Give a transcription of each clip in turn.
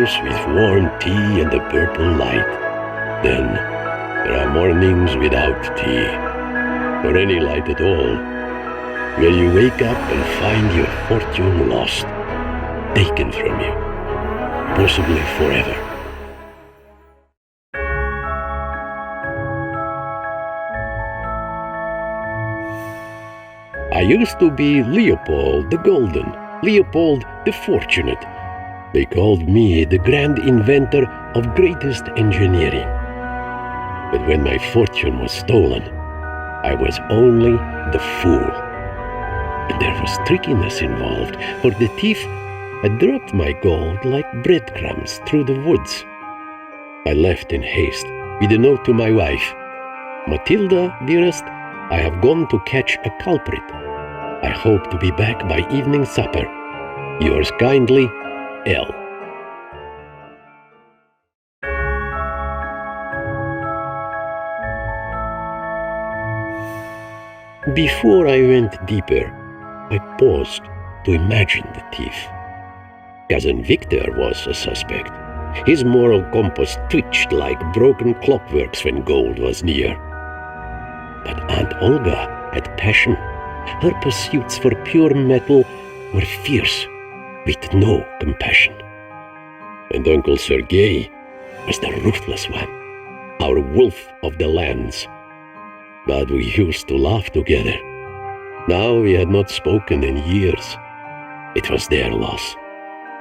house with warm tea and the purple light. Then there are mornings without tea, or any light at all, where you wake up and find your fortune lost, taken from you, possibly forever. I used to be Leopold the Golden, Leopold the Fortunate. They called me the grand inventor of greatest engineering. But when my fortune was stolen, I was only the fool. And there was trickiness involved, for the thief had dropped my gold like breadcrumbs through the woods. I left in haste with a note to my wife. "Matilda, dearest, I have gone to catch a culprit. I hope to be back by evening supper. Yours kindly, L." Before I went deeper, I paused to imagine the thief. Cousin Victor was a suspect. His moral compass twitched like broken clockworks when gold was near. But Aunt Olga had passion. Her pursuits for pure metal were fierce, with no compassion. And Uncle Sergei was the ruthless one, our wolf of the lands. But we used to laugh together. Now we had not spoken in years. It was their loss.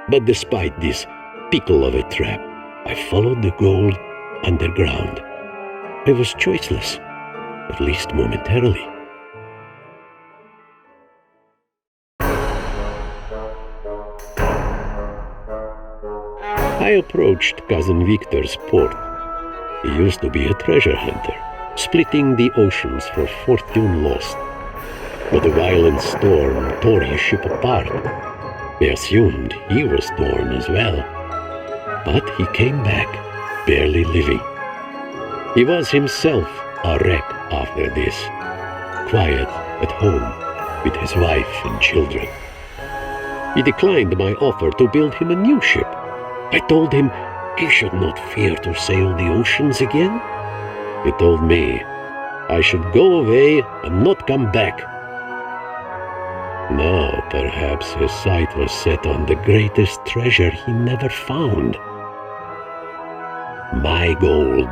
But despite this pickle of a trap, I followed the gold underground. I was choiceless, at least momentarily. I approached Cousin Victor's port. He used to be a treasure hunter, splitting the oceans for fortune lost. But a violent storm tore his ship apart. They assumed he was torn as well. But he came back, barely living. He was himself a wreck after this, quiet at home with his wife and children. He declined my offer to build him a new ship. I told him he should not fear to sail the oceans again. He told me I should go away and not come back. Now perhaps his sight was set on the greatest treasure he never found. My gold.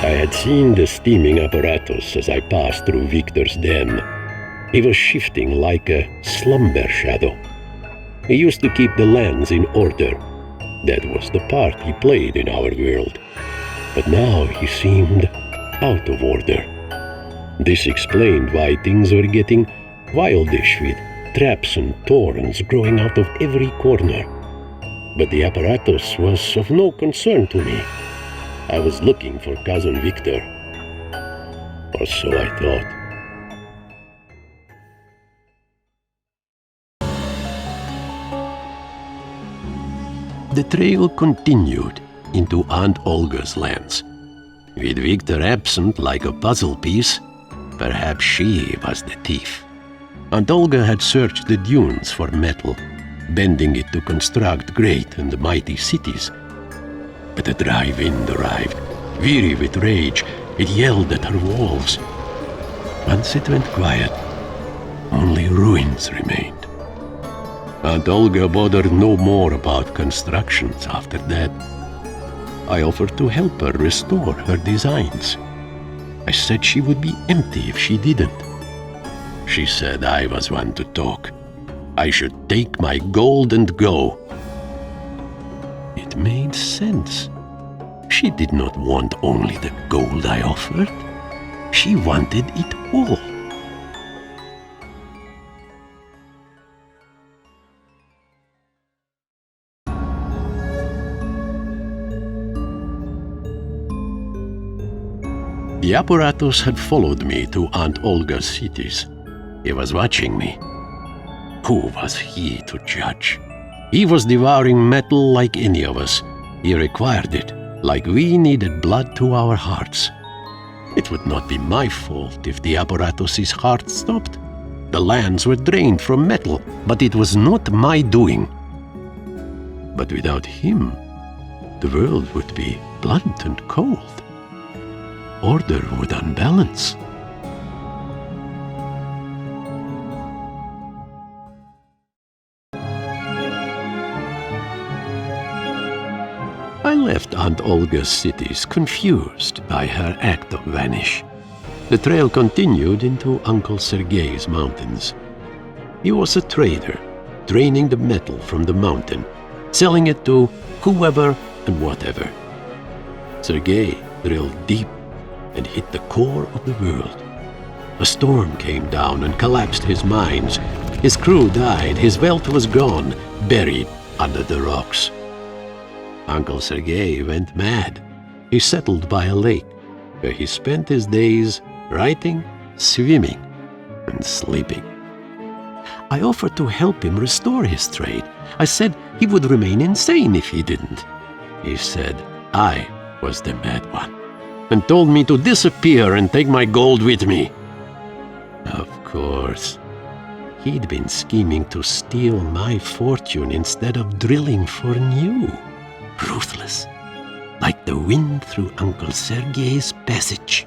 I had seen the steaming apparatus as I passed through Victor's den. He was shifting like a slumber shadow. He used to keep the lands in order. That was the part he played in our world. But now he seemed out of order. This explained why things were getting wildish, with traps and thorns growing out of every corner. But the apparatus was of no concern to me. I was looking for Cousin Victor. Or so I thought. The trail continued into Aunt Olga's lands. With Victor absent like a puzzle piece, perhaps she was the thief. Aunt Olga had searched the dunes for metal, bending it to construct great and mighty cities. But a dry wind arrived. Weary with rage, it yelled at her walls. Once it went quiet, only ruins remained. Aunt Olga bothered no more about constructions after that. I offered to help her restore her designs. I said she would be empty if she didn't. She said I was one to talk. I should take my gold and go. It made sense. She did not want only the gold I offered. She wanted it all. The apparatus had followed me to Aunt Olga's cities. He was watching me. Who was he to judge? He was devouring metal like any of us. He required it, like we needed blood to our hearts. It would not be my fault if the apparatus's heart stopped. The lands were drained from metal, but it was not my doing. But without him, the world would be blunt and cold. Order would unbalance. I left Aunt Olga's cities confused by her act of vanish. The trail continued into Uncle Sergei's mountains. He was a trader, draining the metal from the mountain, selling it to whoever and whatever. Sergei drilled deep and hit the core of the world. A storm came down and collapsed his mines. His crew died, his wealth was gone, buried under the rocks. Uncle Sergei went mad. He settled by a lake, where he spent his days writing, swimming, and sleeping. I offered to help him restore his trade. I said he would remain insane if he didn't. He said I was the mad one, and told me to disappear and take my gold with me. Of course, he'd been scheming to steal my fortune instead of drilling for new. Ruthless, like the wind through Uncle Sergei's passage.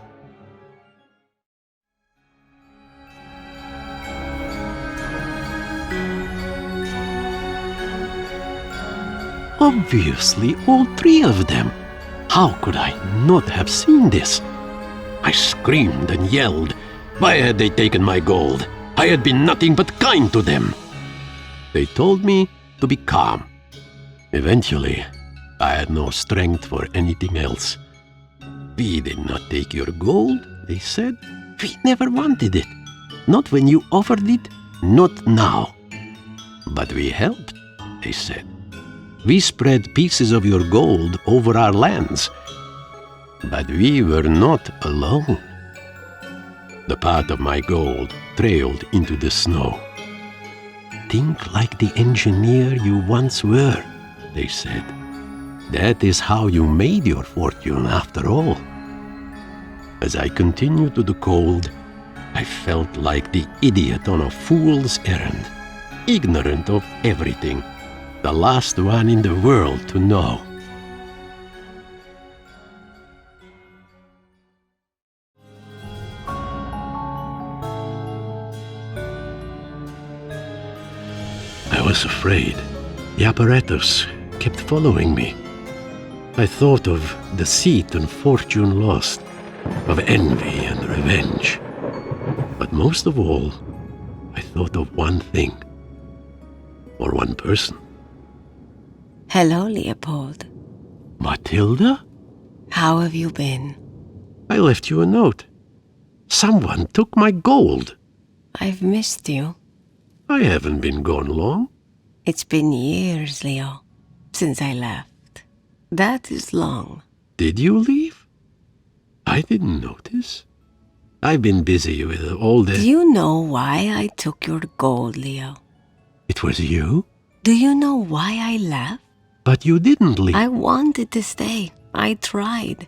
Obviously, all three of them. How could I not have seen this? I screamed and yelled. Why had they taken my gold? I had been nothing but kind to them. They told me to be calm. Eventually, I had no strength for anything else. We did not take your gold, they said. We never wanted it. Not when you offered it, not now. But we helped, they said. We spread pieces of your gold over our lands. But we were not alone. The path of my gold trailed into the snow. Think like the engineer you once were, they said. That is how you made your fortune after all. As I continued to the cold, I felt like the idiot on a fool's errand, ignorant of everything, the last one in the world to know. I was afraid. The apparatus kept following me. I thought of deceit and fortune lost, of envy and revenge. But most of all, I thought of one thing, or one person. Hello, Leopold. Matilda? How have you been? I left you a note. Someone took my gold. I've missed you. I haven't been gone long. It's been years, Leo, since I left. That is long. Did you leave? I didn't notice. I've been busy with all the... Do you know why I took your gold, Leo? It was you? Do you know why I left? But you didn't leave. I wanted to stay. I tried.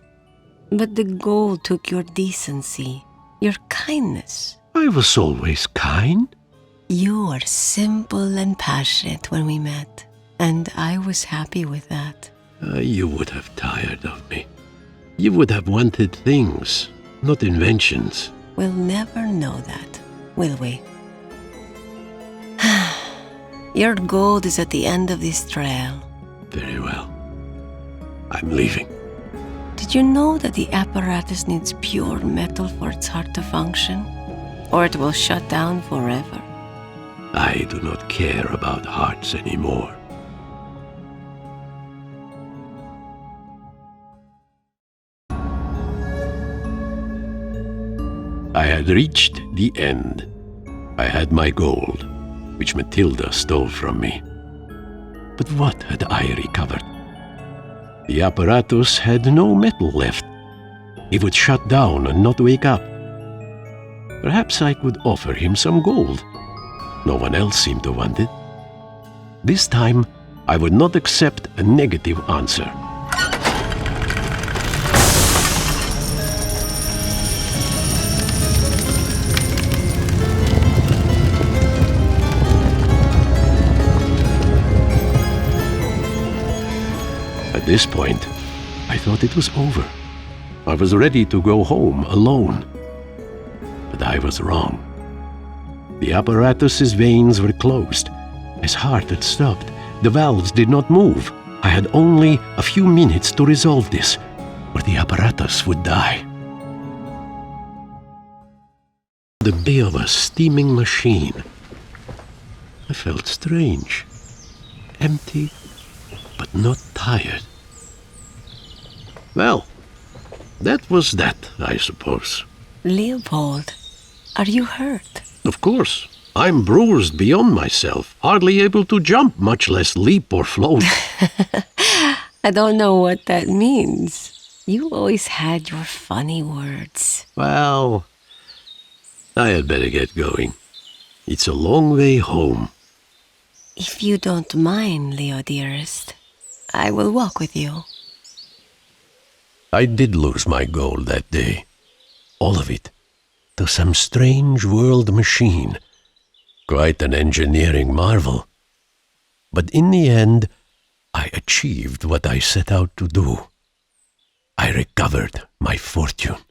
But the gold took your decency, your kindness. I was always kind. You were simple and passionate when we met, and I was happy with that. You would have tired of me. You would have wanted things, not inventions. We'll never know that, will we? Your gold is at the end of this trail. Very well. I'm leaving. Did you know that the apparatus needs pure metal for its heart to function? Or it will shut down forever? I do not care about hearts anymore. I had reached the end. I had my gold, which Matilda stole from me. But what had I recovered? The apparatus had no metal left. It would shut down and not wake up. Perhaps I could offer him some gold. No one else seemed to want it. This time, I would not accept a negative answer. At this point, I thought it was over. I was ready to go home alone. But I was wrong. The apparatus's veins were closed. His heart had stopped. The valves did not move. I had only a few minutes to resolve this, or the apparatus would die. The bay of a steaming machine. I felt strange, empty, but not tired. Well, that was that, I suppose. Leopold, are you hurt? Of course. I'm bruised beyond myself, hardly able to jump, much less leap or float. I don't know what that means. You always had your funny words. Well, I had better get going. It's a long way home. If you don't mind, Leo dearest, I will walk with you. I did lose my gold that day. All of it. To some strange world machine. Quite an engineering marvel. But in the end, I achieved what I set out to do. I recovered my fortune.